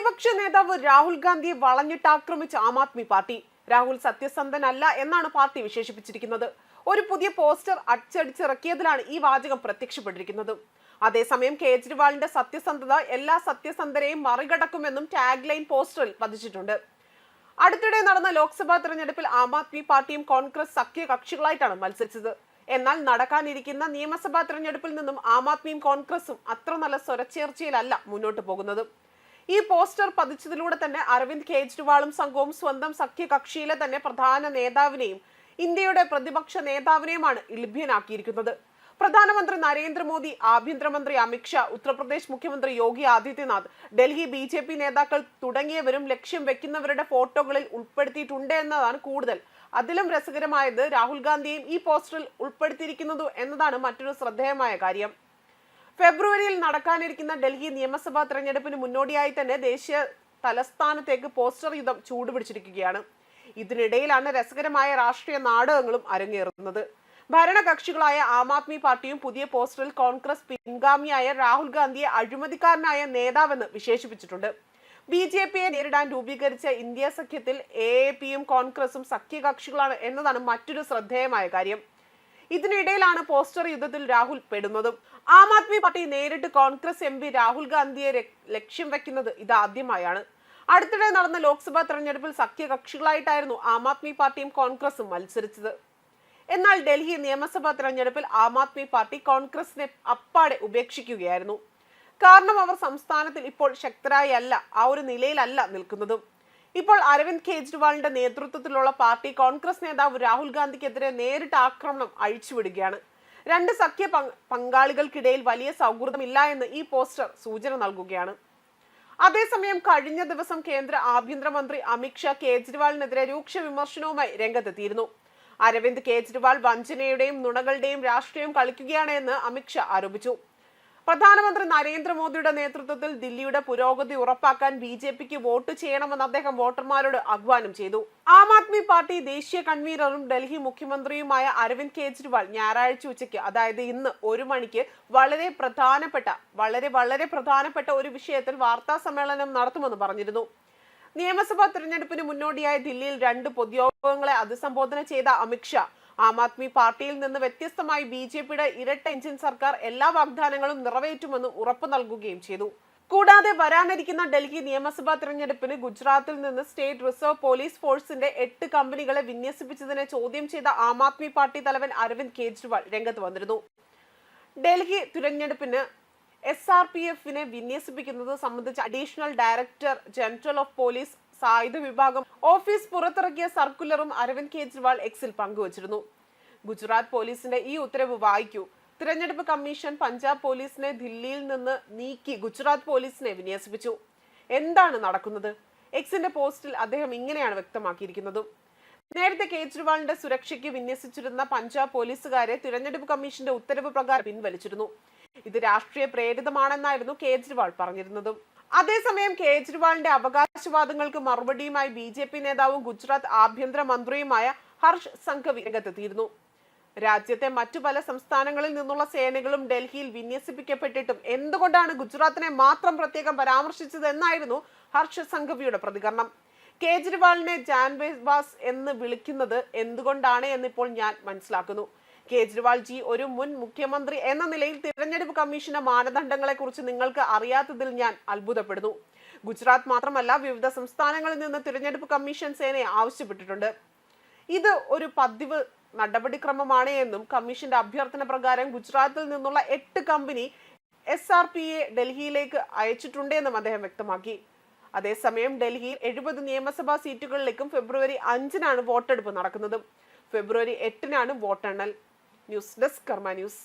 പ്രതിപക്ഷ നേതാവ് രാഹുൽ ഗാന്ധിയെ വളഞ്ഞിട്ടാക്രമിച്ച ആം ആദ്മി പാർട്ടി. രാഹുൽ സത്യസന്ധനല്ല എന്നാണ് പാർട്ടി വിശേഷിപ്പിച്ചിരിക്കുന്നത്. ഒരു പുതിയ പോസ്റ്റർ അച്ചടിച്ചിറക്കിയതിലാണ് ഈ വാചകം പ്രത്യക്ഷപ്പെട്ടിരിക്കുന്നത്. അതേസമയം കേജ്രിവാളിന്റെ സത്യസന്ധത എല്ലാ സത്യസന്ധരെയും മറികടക്കുമെന്നും ടാഗ് ലൈൻ പോസ്റ്ററിൽ പതിച്ചിട്ടുണ്ട്. അടുത്തിടെ നടന്ന ലോക്സഭാ തെരഞ്ഞെടുപ്പിൽ ആം ആദ്മി പാർട്ടിയും കോൺഗ്രസ് സഖ്യ കക്ഷികളായിട്ടാണ് മത്സരിച്ചത്. എന്നാൽ നടക്കാനിരിക്കുന്ന നിയമസഭാ തെരഞ്ഞെടുപ്പിൽ നിന്നും ആം ആദ്മിയും കോൺഗ്രസും അത്ര നല്ല സ്വരച്ചേർച്ചയിലല്ല മുന്നോട്ട് പോകുന്നത്. ഈ പോസ്റ്റർ പതിച്ചതിലൂടെ തന്നെ അരവിന്ദ് കെജ്രിവാളും സംഘവും സ്വന്തം സഖ്യ കക്ഷിയിലെ തന്നെ പ്രധാന നേതാവിനെയും ഇന്ത്യയുടെ പ്രതിപക്ഷ നേതാവിനെയുമാണ് ലഭ്യനാക്കിയിരിക്കുന്നത്. പ്രധാനമന്ത്രി നരേന്ദ്രമോദി, ആഭ്യന്തരമന്ത്രി അമിത്ഷാ, ഉത്തർപ്രദേശ് മുഖ്യമന്ത്രി യോഗി ആദിത്യനാഥ്, ഡൽഹി BJP നേതാക്കൾ തുടങ്ങിയവരും ലക്ഷ്യം വെക്കുന്നവരുടെ ഫോട്ടോകളിൽ ഉൾപ്പെടുത്തിയിട്ടുണ്ട് എന്നതാണ് കൂടുതൽ. അതിലും രസകരമായത് രാഹുൽ ഗാന്ധിയെയും ഈ പോസ്റ്ററിൽ ഉൾപ്പെടുത്തിയിരിക്കുന്നത് എന്നതാണ് മറ്റൊരു ശ്രദ്ധേയമായ കാര്യം. ഫെബ്രുവരിയിൽ നടക്കാനിരിക്കുന്ന ഡൽഹി നിയമസഭാ തെരഞ്ഞെടുപ്പിന് മുന്നോടിയായി തന്നെ ദേശീയ തലസ്ഥാനത്തേക്ക് പോസ്റ്റർ യുദ്ധം ചൂടുപിടിച്ചിരിക്കുകയാണ്. ഇതിനിടയിലാണ് രസകരമായ രാഷ്ട്രീയ നാടകങ്ങളും അരങ്ങേറുന്നത്. ഭരണകക്ഷികളായ ആം ആദ്മി പാർട്ടിയും പുതിയ പോസ്റ്ററിൽ കോൺഗ്രസ് പിൻഗാമിയായ രാഹുൽ ഗാന്ധിയെ അഴിമതിക്കാരനായ നേതാവെന്ന് വിശേഷിപ്പിച്ചിട്ടുണ്ട്. BJPയെ നേരിടാൻ രൂപീകരിച്ച ഇന്ത്യ സഖ്യത്തിൽ AAPയും കോൺഗ്രസും സഖ്യകക്ഷികളാണ് എന്നതാണ് മറ്റൊരു ശ്രദ്ധേയമായ കാര്യം. ഇതിനിടയിലാണ് പോസ്റ്റർ യുദ്ധത്തിൽ രാഹുൽ പെടുന്നതും. ആം ആദ്മി പാർട്ടി നേരിട്ട് കോൺഗ്രസ് MP രാഹുൽ ഗാന്ധിയെ ലക്ഷ്യം വെക്കുന്നത് ഇതാദ്യമായാണ്. അടുത്തിടെ നടന്ന ലോക്സഭാ തെരഞ്ഞെടുപ്പിൽ സഖ്യകക്ഷികളായിട്ടായിരുന്നു ആം ആദ്മി പാർട്ടിയും കോൺഗ്രസും മത്സരിച്ചത്. എന്നാൽ ഡൽഹി നിയമസഭാ തെരഞ്ഞെടുപ്പിൽ ആം ആദ്മി പാർട്ടി കോൺഗ്രസിനെ അപ്പാടെ ഉപേക്ഷിക്കുകയായിരുന്നു. കാരണം അവർ സംസ്ഥാനത്തിൽ ഇപ്പോൾ ശക്തരായല്ല, ആ ഒരു നിലയിലല്ല നിൽക്കുന്നതും. ഇപ്പോൾ അരവിന്ദ് കെജ്രിവാളിന്റെ നേതൃത്വത്തിലുള്ള പാർട്ടി കോൺഗ്രസ് നേതാവ് രാഹുൽ ഗാന്ധിക്കെതിരെ നേരിട്ട് ആക്രമണം അഴിച്ചുവിടുകയാണ്. രണ്ട് സഖ്യ പങ്കാളികൾക്കിടയിൽ വലിയ സൗഹൃദമില്ല എന്ന് ഈ പോസ്റ്റർ സൂചന നൽകുകയാണ്. അതേസമയം കഴിഞ്ഞ ദിവസം കേന്ദ്ര ആഭ്യന്തരമന്ത്രി അമിത്ഷാ കേജ്രിവാളിനെതിരെ രൂക്ഷ വിമർശനവുമായി രംഗത്തെത്തിയിരുന്നു. അരവിന്ദ് കെജ്രിവാൾ വഞ്ചനയുടെയും നുണകളുടെയും രാഷ്ട്രീയം കളിക്കുകയാണ് എന്ന് അമിത്ഷാ ആരോപിച്ചു. പ്രധാനമന്ത്രി നരേന്ദ്രമോദിയുടെ നേതൃത്വത്തിൽ ദില്ലിയുടെ പുരോഗതി ഉറപ്പാക്കാൻ BJPക്ക് വോട്ട് ചെയ്യണമെന്ന് അദ്ദേഹം വോട്ടർമാരോട് ആഹ്വാനം ചെയ്തു. ആം ആദ്മി പാർട്ടി ദേശീയ കൺവീനറും ഡൽഹി മുഖ്യമന്ത്രിയുമായ അരവിന്ദ് കെജ്രിവാൾ ഞായറാഴ്ച ഉച്ചയ്ക്ക്, അതായത് ഇന്ന് 1 മണിക്ക് വളരെ പ്രധാനപ്പെട്ട ഒരു വിഷയത്തിൽ വാർത്താ സമ്മേളനം നടത്തുമെന്ന് പറഞ്ഞിരുന്നു. നിയമസഭാ തെരഞ്ഞെടുപ്പിന് മുന്നോടിയായി ദില്ലിയിൽ 2 പൊതുയോഗങ്ങളെ അഭിസംബോധന ചെയ്ത അമിത്ഷാ ആം ആദ്മി പാർട്ടിയിൽ നിന്ന് വ്യത്യസ്തമായി BJPയുടെ ഇരട്ട എഞ്ചിൻ സർക്കാർ എല്ലാ വാഗ്ദാനങ്ങളും നിറവേറ്റുമെന്നും ഉറപ്പു നൽകുകയും ചെയ്തു. കൂടാതെ വരാനിരിക്കുന്ന ഡൽഹി നിയമസഭാ തെരഞ്ഞെടുപ്പിന് ഗുജറാത്തിൽ നിന്ന് സ്റ്റേറ്റ് റിസർവ് പോലീസ് ഫോഴ്സിന്റെ 8 കമ്പനികളെ വിന്യസിപ്പിച്ചതിനെ ചോദ്യം ചെയ്ത ആം ആദ്മി പാർട്ടി തലവൻ അരവിന്ദ് കെജ്രിവാൾ രംഗത്ത് വന്നിരുന്നു. ഡൽഹി തിരഞ്ഞെടുപ്പിന് SRPFനെ വിന്യസിപ്പിക്കുന്നത് സംബന്ധിച്ച് additional director general of police സായുധ വിഭാഗം ഓഫീസ് പുറത്തിറക്കിയ സർക്കുലറും അരവിന്ദ് കെജ്രിവാൾ എക്സിൽ പങ്കുവച്ചിരുന്നു. ഗുജറാത്ത് പോലീസിന്റെ ഈ ഉത്തരവ് വായിക്കൂ. തിരഞ്ഞെടുപ്പ് കമ്മീഷൻ പഞ്ചാബ് പോലീസിനെ ദില്ലിയിൽ നിന്ന് നീക്കി ഗുജറാത്ത് പോലീസിനെ വിന്യസിപ്പിച്ചു. എന്താണ് നടക്കുന്നത്? എക്സിന്റെ പോസ്റ്റിൽ അദ്ദേഹം ഇങ്ങനെയാണ് വ്യക്തമാക്കിയിരിക്കുന്നത്. നേരത്തെ കെജ്രിവാളിന്റെ സുരക്ഷയ്ക്ക് വിന്യസിച്ചിരുന്ന പഞ്ചാബ് പോലീസുകാരെ തിരഞ്ഞെടുപ്പ് കമ്മീഷന്റെ ഉത്തരവ് പ്രകാരം പിൻവലിച്ചിരുന്നു. ഇത് രാഷ്ട്രീയ പ്രേരിതമാണെന്നായിരുന്നു കെജ്രിവാൾ പറഞ്ഞിരുന്നത്. അതേസമയം കെജ്രിവാളിന്റെ അവകാശവാദങ്ങൾക്ക് മറുപടിയുമായി BJP നേതാവും ഗുജറാത്ത് ആഭ്യന്തര മന്ത്രിയുമായ ഹർഷ് സംഘവി രംഗത്തെത്തിയിരുന്നു. രാജ്യത്തെ മറ്റു പല സംസ്ഥാനങ്ങളിൽ നിന്നുള്ള സേനകളും ഡൽഹിയിൽ വിന്യസിപ്പിക്കപ്പെട്ടിട്ടും എന്തുകൊണ്ടാണ് ഗുജറാത്തിനെ മാത്രം പ്രത്യേകം പരാമർശിച്ചത് എന്നായിരുന്നു ഹർഷ് സംഘവിയുടെ പ്രതികരണം. കേജ്രിവാളിനെ ജാൻബേവാസ് എന്ന് വിളിക്കുന്നത് എന്തുകൊണ്ടാണ് എന്നിപ്പോൾ ഞാൻ മനസ്സിലാക്കുന്നു. കേജ്രിവാൾ ജി ഒരു മുൻ മുഖ്യമന്ത്രി എന്ന നിലയിൽ തിരഞ്ഞെടുപ്പ് കമ്മീഷന്റെ മാനദണ്ഡങ്ങളെ കുറിച്ച് നിങ്ങൾക്ക് അറിയാത്തതിൽ ഞാൻ അത്ഭുതപ്പെടുന്നു. ഗുജറാത്ത് മാത്രമല്ല, വിവിധ സംസ്ഥാനങ്ങളിൽ നിന്ന് തിരഞ്ഞെടുപ്പ് കമ്മീഷൻ സേനയെ ആവശ്യപ്പെട്ടിട്ടുണ്ട്. ഇത് ഒരു പതിവ് നടപടിക്രമമാണ് എന്നും കമ്മീഷന്റെ അഭ്യർത്ഥന പ്രകാരം ഗുജറാത്തിൽ നിന്നുള്ള 8 കമ്പനി SRPയെ ഡൽഹിയിലേക്ക് അയച്ചിട്ടുണ്ടെന്നും അദ്ദേഹം വ്യക്തമാക്കി. അതേസമയം ഡൽഹിയിൽ 70 നിയമസഭാ സീറ്റുകളിലേക്കും ഫെബ്രുവരി 5-നാണ് വോട്ടെടുപ്പ് നടക്കുന്നത്. ഫെബ്രുവരി 8-നാണ് വോട്ടെണ്ണൽ. ന്യൂസ് ഡെസ്ക് കർമ്മ ന്യൂസ്.